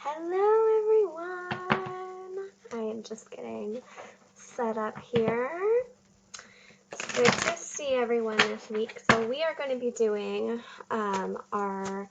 Hello everyone! I am just getting set up here. It's good to see everyone this week. So we are going to be doing our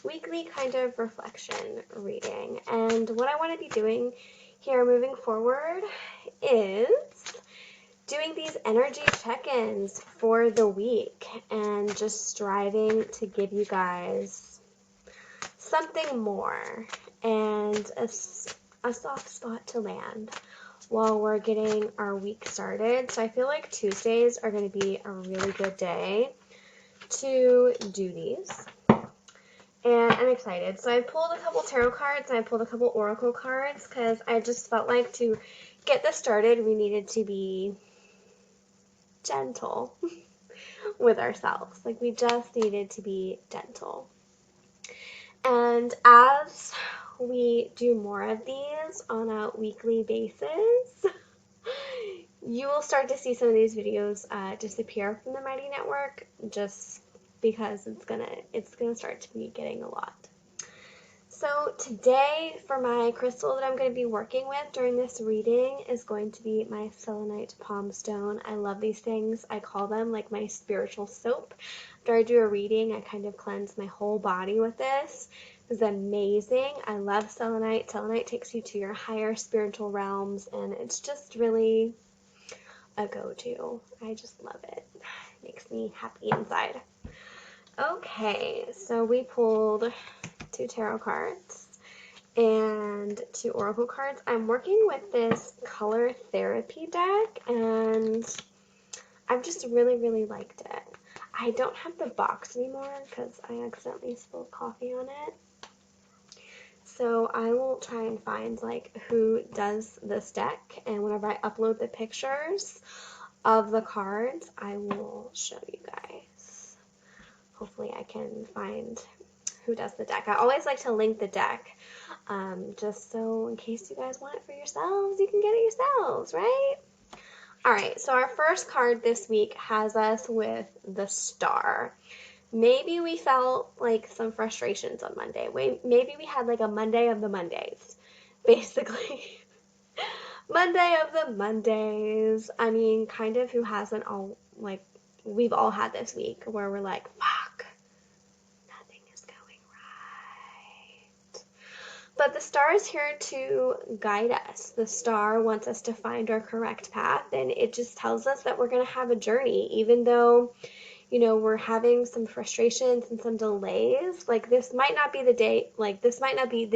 weekly kind of reflection reading. And what I want to be doing here moving forward is doing these energy check-ins for the week and just striving to give you guys something more and a soft spot to land while we're getting our week started. So I feel like Tuesdays are going to be a really good day to do these. And I'm excited. So I pulled a couple tarot cards and I pulled a couple oracle cards because I just felt like to get this started, we needed to be gentle with ourselves. Like we just needed to be gentle. And as we do more of these on a weekly basis, you will start to see some of these videos disappear from the Mighty Network just because it's gonna start to be getting a lot. So today for my crystal that I'm going to be working with during this reading is going to be my selenite palm stone. I love these things. I call them like my spiritual soap. After I do a reading, I kind of cleanse my whole body with this. This is amazing. I love selenite. Selenite takes you to your higher spiritual realms, and it's just really a go-to. I just love it. It makes me happy inside. Okay, so we pulled 2 tarot cards and 2 oracle cards. I'm working with this color therapy deck, and I've just really liked it. I don't have the box anymore because I accidentally spilled coffee on it. So I will try and find like who does this deck, and whenever I upload the pictures of the cards, I will show you guys. Hopefully I can find who does the deck. I always like to link the deck, just so in case you guys want it for yourselves, you can get it yourselves, right? Alright, so our first card this week has us with the Star. Maybe we felt like some frustrations on Monday. Maybe we had like a Monday of the Mondays, basically. Monday of the Mondays. I mean, kind of who hasn't all, like, we've all had this week where we're like, fuck, nothing is going right. But the Star is here to guide us. The Star wants us to find our correct path, and it just tells us that we're going to have a journey, even though, you know, we're having some frustrations and some delays. Like this might not be the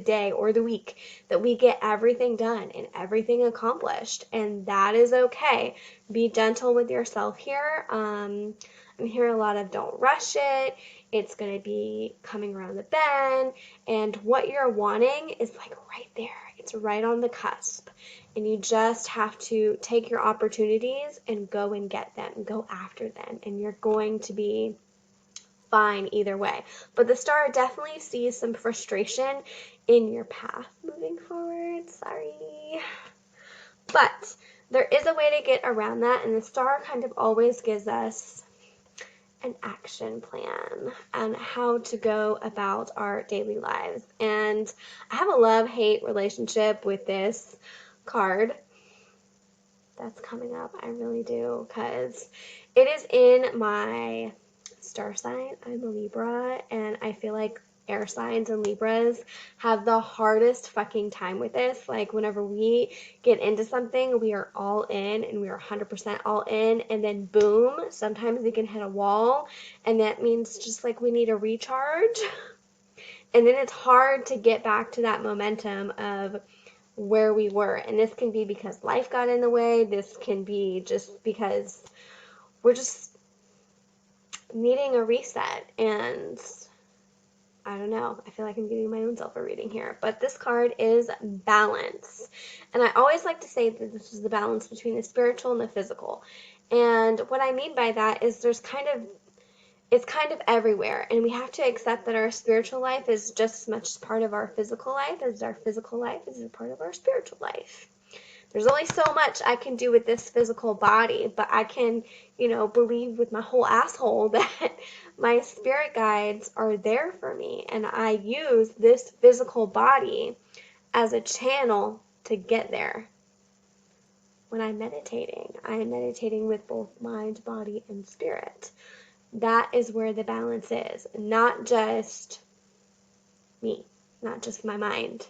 day or the week that we get everything done and everything accomplished, and that is okay. Be gentle with yourself here. I'm hearing a lot of don't rush it. It's going to be coming around the bend, and what you're wanting is like right there. It's right on the cusp, and you just have to take your opportunities and go and get them, go after them, and you're going to be fine either way. But the Star definitely sees some frustration in your path moving forward. Sorry. But there is a way to get around that, and the Star kind of always gives us an action plan on how to go about our daily lives. And I have a love-hate relationship with this card that's coming up. I really do, because it is in my star sign. I'm a Libra, and I feel like air signs and Libras have the hardest fucking time with this. Like whenever we get into something, we are all in, and we are 100% all in, and then boom, sometimes we can hit a wall, and that means just like we need a recharge. And then it's hard to get back to that momentum of where we were. And this can be because life got in the way. This can be just because we're just needing a reset. And I don't know. I feel like I'm giving my own self a reading here. But this card is balance. And I always like to say that this is the balance between the spiritual and the physical. And what I mean by that is it's kind of everywhere. And we have to accept that our spiritual life is just as much part of our physical life as our physical life is a part of our spiritual life. there's only so much I can do with this physical body, but I can, believe with my whole asshole that my spirit guides are there for me, and I use this physical body as a channel to get there. When I'm meditating, I am meditating with both mind, body, and spirit. That is where the balance is, not just me, not just my mind.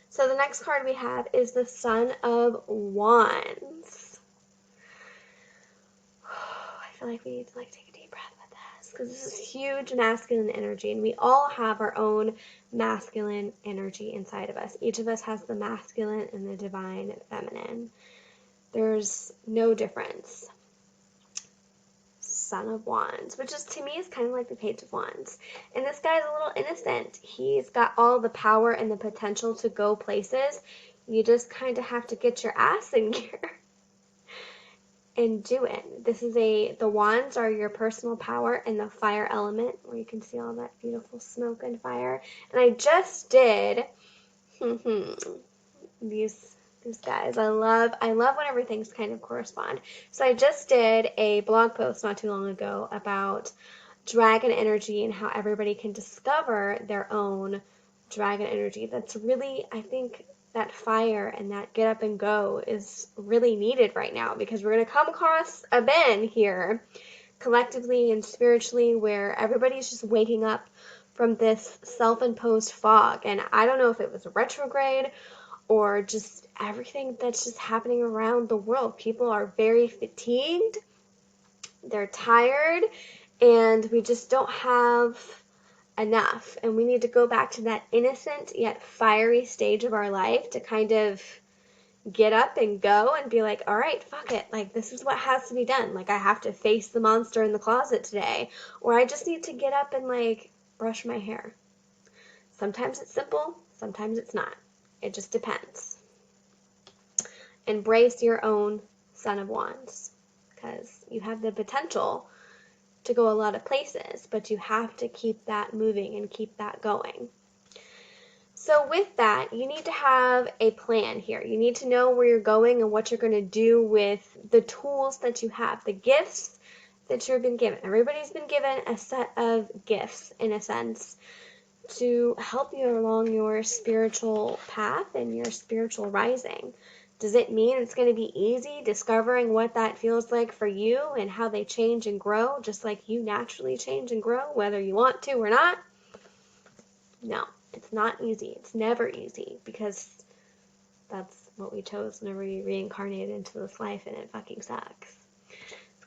So the next card we have is the Son of Wands. I feel like we need to take a deep breath with this, because this is huge masculine energy, and we all have our own masculine energy inside of us. Each of us has the masculine and the divine feminine. There's no difference. Son of Wands, which is, to me, is kind of like the Page of Wands. And this guy's a little innocent. He's got all the power and the potential to go places. You just kind of have to get your ass in gear and do it. The wands are your personal power and the fire element, where you can see all that beautiful smoke and fire. And I just did these guys. I love when everything's kind of correspond. So I just did a blog post not too long ago about dragon energy and how everybody can discover their own dragon energy. That's really, I think, that fire and that get up and go is really needed right now, because we're going to come across a bend here collectively and spiritually where everybody's just waking up from this self-imposed fog. And I don't know if it was retrograde or just everything that's just happening around the world. People are very fatigued, they're tired, and we just don't have enough. And we need to go back to that innocent yet fiery stage of our life to kind of get up and go and be like, all right, fuck it. This is what has to be done. I have to face the monster in the closet today. Or I just need to get up and, brush my hair. Sometimes it's simple, sometimes it's not. It just depends. Embrace your own Son of Wands, because you have the potential to go a lot of places, but you have to keep that moving and keep that going. So with that, you need to have a plan here. You need to know where you're going and what you're going to do with the tools that you have, the gifts that you've been given. Everybody's been given a set of gifts, in a sense, to help you along your spiritual path and your spiritual rising. Does it mean it's going to be easy discovering what that feels like for you and how they change and grow, just like you naturally change and grow, whether you want to or not? No, it's not easy. It's never easy, because that's what we chose whenever we reincarnated into this life, and it fucking sucks.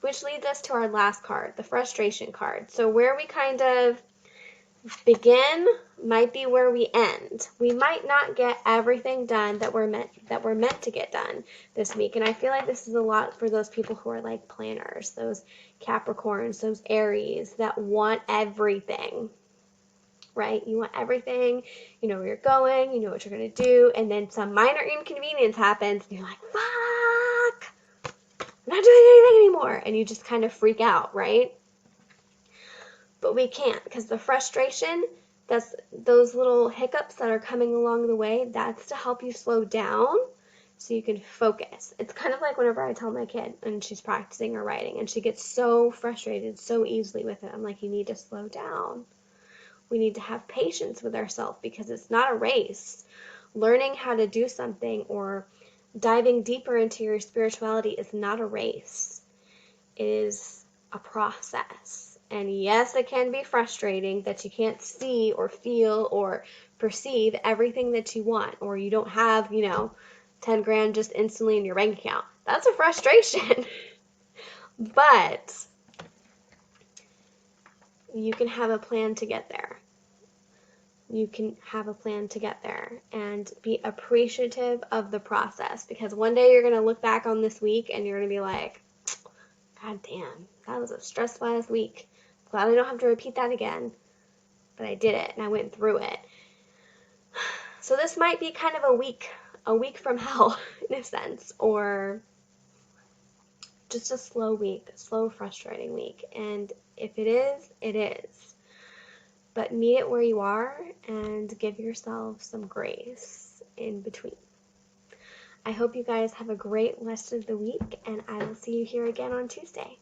Which leads us to our last card, the frustration card. So where we kind of begin might be where we end. We might not get everything done that we're meant to get done this week. And I feel like this is a lot for those people who are planners, those Capricorns, those Aries that want everything, right? You want everything, you know where you're going, you know what you're going to do, and then some minor inconvenience happens, and you're like, fuck, I'm not doing anything anymore, and you just kind of freak out, right? But we can't, because the frustration, that's those little hiccups that are coming along the way, that's to help you slow down so you can focus. It's kind of like whenever I tell my kid and she's practicing her writing and she gets so frustrated so easily with it. I'm like, you need to slow down. We need to have patience with ourselves, because it's not a race. Learning how to do something or diving deeper into your spirituality is not a race. It is a process. And yes, it can be frustrating that you can't see or feel or perceive everything that you want, or you don't have, 10 grand just instantly in your bank account. That's a frustration. But you can have a plan to get there. You can have a plan to get there and be appreciative of the process, because one day you're going to look back on this week and you're going to be like, God damn, that was a stressful ass week. Glad I don't have to repeat that again. But I did it and I went through it. So this might be kind of a week from hell in a sense, or just a slow week, slow, frustrating week. And if it is, it is. But meet it where you are and give yourself some grace in between. I hope you guys have a great rest of the week, and I will see you here again on Tuesday.